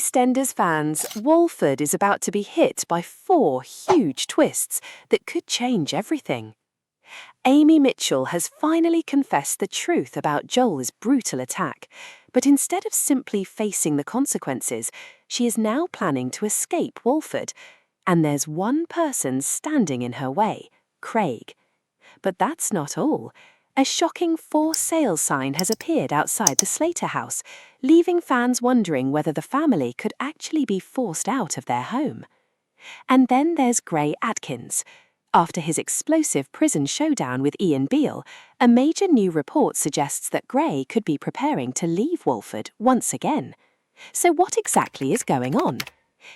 EastEnders fans, Walford is about to be hit by 4 huge twists that could change everything. Amy Mitchell has finally confessed the truth about Joel's brutal attack, but instead of simply facing the consequences, she is now planning to escape Walford. And there's one person standing in her way, Craig. But that's not all. A shocking for sale sign has appeared outside the Slater house, leaving fans wondering whether the family could actually be forced out of their home. And then there's Atkins. After his explosive prison showdown with Ian Beale, a major new report suggests that Gray could be preparing to leave Walford once again. So what exactly is going on?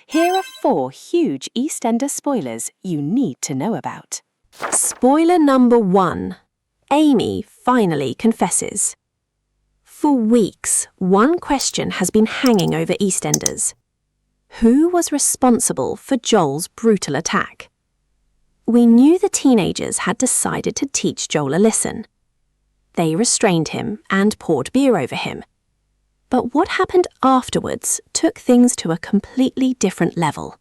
Here are 4 huge EastEnders spoilers you need to know about. Spoiler number 1. Amy finally confesses. For weeks, one question has been hanging over EastEnders. Who was responsible for Joel's brutal attack? We knew the teenagers had decided to teach Joel a lesson. They restrained him and poured beer over him. But what happened afterwards took things to a completely different level.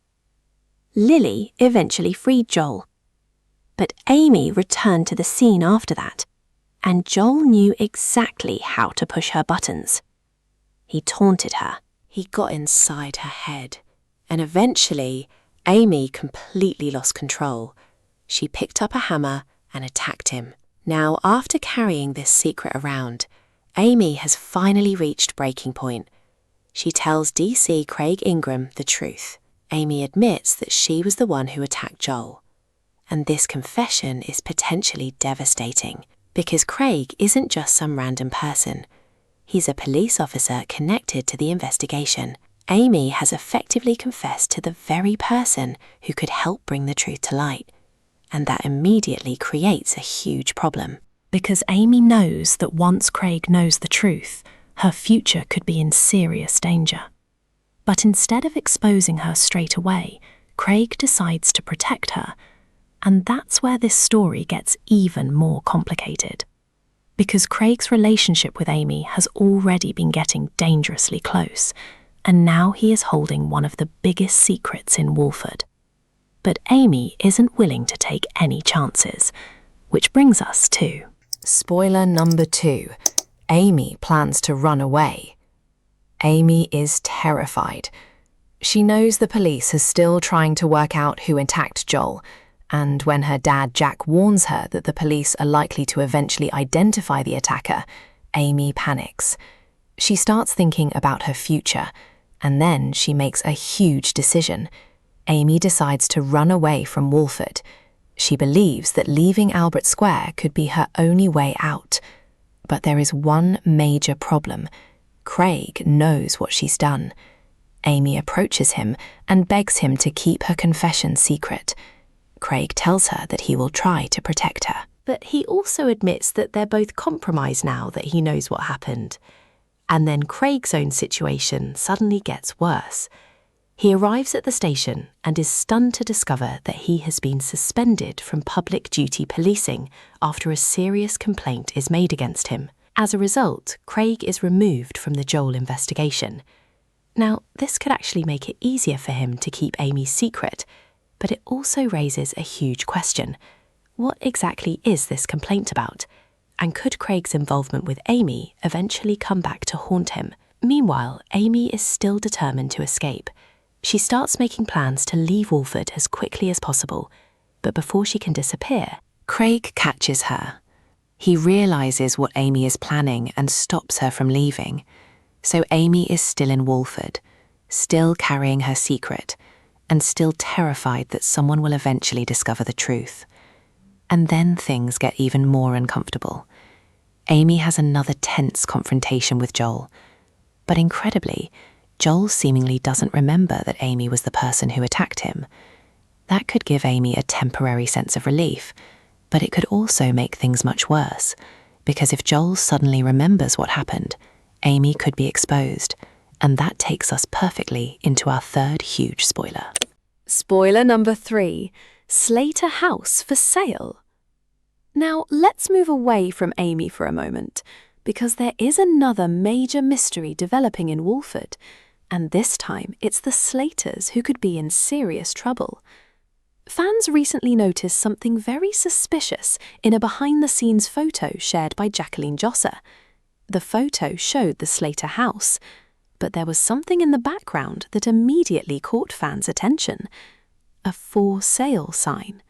Lily eventually freed Joel. But Amy returned to the scene after that, and Joel knew exactly how to push her buttons. He taunted her. He got inside her head, and eventually, Amy completely lost control. She picked up a hammer and attacked him. Now, after carrying this secret around, Amy has finally reached breaking point. She tells DC Craig Ingram the truth. Amy admits that she was the one who attacked Joel. And this confession is potentially devastating, because Craig isn't just some random person. He's a police officer connected to the investigation. Amy has effectively confessed to the very person who could help bring the truth to light. And that immediately creates a huge problem. Because Amy knows that once Craig knows the truth, her future could be in serious danger. But instead of exposing her straight away, Craig decides to protect her. And that's where this story gets even more complicated. Because Craig's relationship with Amy has already been getting dangerously close, and now he is holding one of the biggest secrets in Walford. But Amy isn't willing to take any chances, which brings us to spoiler number 2. Amy plans to run away. Amy is terrified. She knows the police are still trying to work out who attacked Joel, and when her dad Jack warns her that the police are likely to eventually identify the attacker, Amy panics. She starts thinking about her future, and then she makes a huge decision. Amy decides to run away from Walford. She believes that leaving Albert Square could be her only way out. But there is one major problem. Craig knows what she's done. Amy approaches him and begs him to keep her confession secret. Craig tells her that he will try to protect her. But he also admits that they're both compromised now that he knows what happened. And then Craig's own situation suddenly gets worse. He arrives at the station and is stunned to discover that he has been suspended from public duty policing after a serious complaint is made against him. As a result, Craig is removed from the Joel investigation. Now, this could actually make it easier for him to keep Amy's secret, but it also raises a huge question. What exactly is this complaint about? And could Craig's involvement with Amy eventually come back to haunt him? Meanwhile, Amy is still determined to escape. She starts making plans to leave Walford as quickly as possible, but before she can disappear, Craig catches her. He realizes what Amy is planning and stops her from leaving. So Amy is still in Walford, still carrying her secret, and still terrified that someone will eventually discover the truth. And then things get even more uncomfortable. Amy has another tense confrontation with Joel. But incredibly, Joel seemingly doesn't remember that Amy was the person who attacked him. That could give Amy a temporary sense of relief, but it could also make things much worse, because if Joel suddenly remembers what happened, Amy could be exposed, and that takes us perfectly into our 3rd huge spoiler. Spoiler number 3. Slater house for sale. Now, let's move away from Amy for a moment, because there is another major mystery developing in Walford, And this time, it's the Slaters who could be in serious trouble. Fans recently noticed something very suspicious in a behind-the-scenes photo shared by Jacqueline Josser. The photo showed the Slater house, but there was something in the background that immediately caught fans' attention: a for sale sign.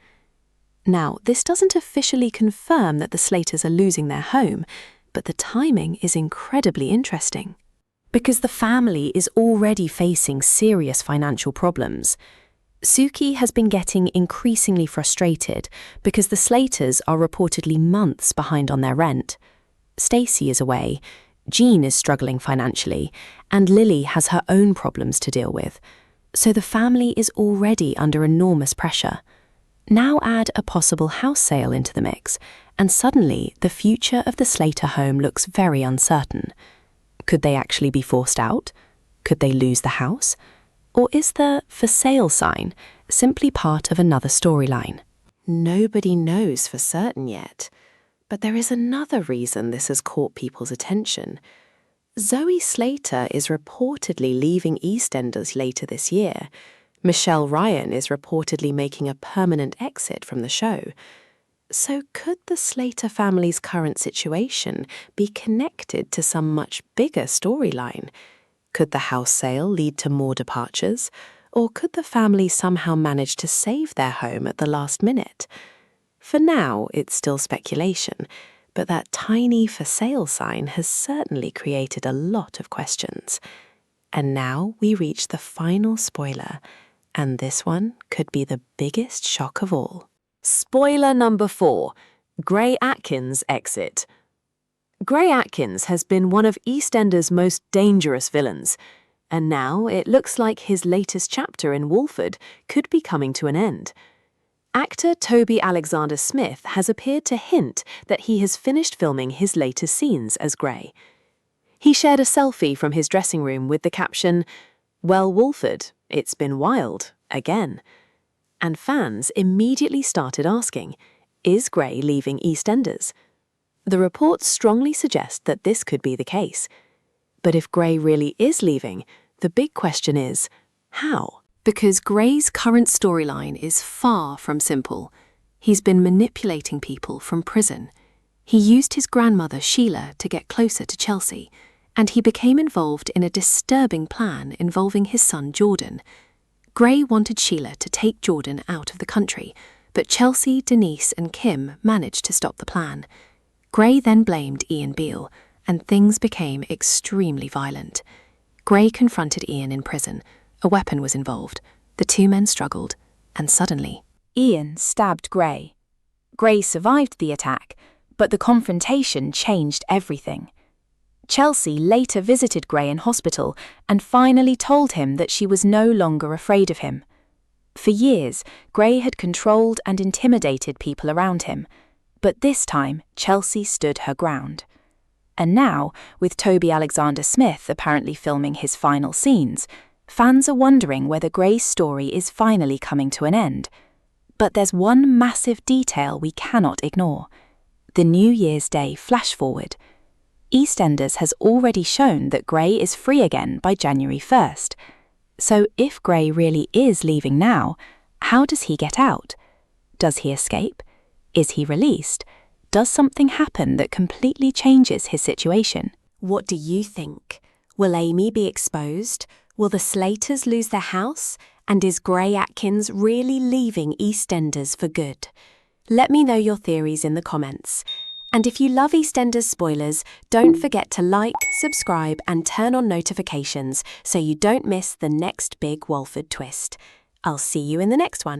Now, this doesn't officially confirm that the Slaters are losing their home, but the timing is incredibly interesting. Because the family is already facing serious financial problems, Suki has been getting increasingly frustrated because the Slaters are reportedly months behind on their rent. Stacey is away, Jean is struggling financially, and Lily has her own problems to deal with. So the family is already under enormous pressure. Now add a possible house sale into the mix, and suddenly the future of the Slater home looks very uncertain. Could they actually be forced out? Could they lose the house? Or is the for sale sign simply part of another storyline? Nobody knows for certain yet, but there is another reason this has caught people's attention. Zoe Slater is reportedly leaving EastEnders later this year. Michelle Ryan is reportedly making a permanent exit from the show. So could the Slater family's current situation be connected to some much bigger storyline? Could the house sale lead to more departures? Or could the family somehow manage to save their home at the last minute? For now, it's still speculation, but that tiny for sale sign has certainly created a lot of questions. And now we reach the final spoiler, and this one could be the biggest shock of all. Spoiler number 4, Gray Atkins exit. Gray Atkins has been one of EastEnders' most dangerous villains, and now it looks like his latest chapter in Walford could be coming to an end. Actor Toby Alexander Smith has appeared to hint that he has finished filming his latest scenes as Gray. He shared a selfie from his dressing room with the caption, "Well, Walford, it's been wild, again." And fans immediately started asking, is Gray leaving EastEnders? The reports strongly suggest that this could be the case. But if Gray really is leaving, the big question is, how? Because Gray's current storyline is far from simple. He's been manipulating people from prison. He used his grandmother Sheila to get closer to Chelsea, and he became involved in a disturbing plan involving his son Jordan. Gray wanted Sheila to take Jordan out of the country, but Chelsea, Denise and Kim managed to stop the plan. Gray then blamed Ian Beale, and things became extremely violent. Gray confronted Ian in prison. A weapon was involved. The two men struggled, and suddenly, Ian stabbed Gray. Gray survived the attack, but the confrontation changed everything. Chelsea later visited Gray in hospital and finally told him that she was no longer afraid of him. For years, Gray had controlled and intimidated people around him, but this time Chelsea stood her ground. And now, with Toby Alexander Smith apparently filming his final scenes, fans are wondering whether Gray's story is finally coming to an end. But there's one massive detail we cannot ignore: the New Year's Day flash-forward. EastEnders has already shown that Gray is free again by January 1st. So if Gray really is leaving now, how does he get out? Does he escape? Is he released? Does something happen that completely changes his situation? What do you think? Will Amy be exposed? Will the Slaters lose their house? And is Gray Atkins really leaving EastEnders for good? Let me know your theories in the comments. And if you love EastEnders Spoilers, don't forget to like, subscribe and turn on notifications so you don't miss the next big Walford twist. I'll see you in the next one.